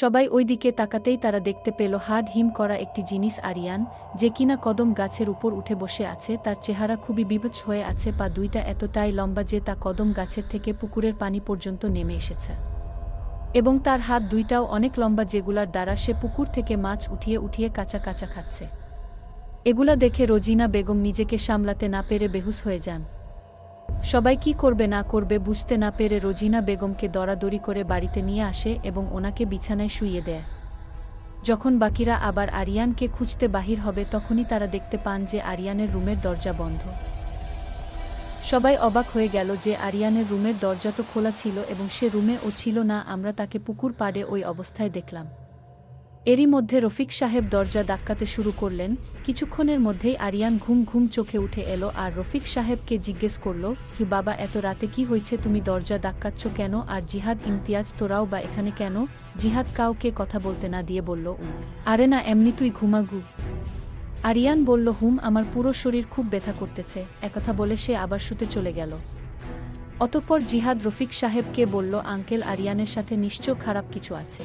সবাই ওই দিকে তাকাতেই তারা দেখতে পেল হাড় হিম করা একটি জিনিস আরিয়ান, যে কিনা কদম গাছের উপর উঠে বসে আছে। তার চেহারা খুবই বিভৎস হয়ে আছে, পা দুইটা এতটাই লম্বা যে তা কদম গাছের থেকে পুকুরের পানি পর্যন্ত নেমে এসেছে, এবং তার হাত দুইটাও অনেক লম্বা, যেগুলার দ্বারা সে পুকুর থেকে মাছ উঠিয়ে উঠিয়ে কাঁচা কাঁচা খাচ্ছে। এগুলা দেখে রোজিনা বেগম নিজেকে সামলাতে না পেরে বেহুশ হয়ে যান। সবাই কি করবে না করবে বুঝতে না পেরে রোজিনা বেগমকে দরাদরি করে বাড়িতে নিয়ে আসে এবং ওনাকে বিছানায় শুইয়ে দেয়। যখন বাকিরা আবার আরিয়ানকে খুঁজতে বাহির হবে, তখনই তারা দেখতে পান যে আরিয়ানের রুমের দরজা বন্ধ। সবাই অবাক হয়ে গেল যে আরিয়ানের রুমের দরজা তো খোলা ছিল এবং সে রুমে ও ছিল না, আমরা তাকে পুকুর পাড়ে ওই অবস্থায় দেখলাম। এরই মধ্যে রফিক সাহেব দরজা ধাক্কাতে শুরু করলেন। কিছুক্ষণের মধ্যেই আরিয়ান ঘুম ঘুম চোখে উঠে এলো আর রফিক সাহেবকে জিজ্ঞেস করল, কি বাবা, এত রাতে কি হয়েছে, তুমি দরজা ধাক্কাচ্ছ কেন? আর জিহাদ, ইমতিয়াজ, তোরাও বা এখানে কেন? জিহাদ কাউকে কথা বলতে না দিয়ে বলল, আরে না, এমনি, তুই ঘুমাগু। আরিয়ান বলল, আমার পুরো শরীর খুব ব্যথা করতেছে। একথা বলে সে আবার শুতে চলে গেল। অতঃপর জিহাদ রফিক সাহেবকে বলল, আঙ্কেল, আরিয়ানের সাথে নিশ্চয় খারাপ কিছু আছে।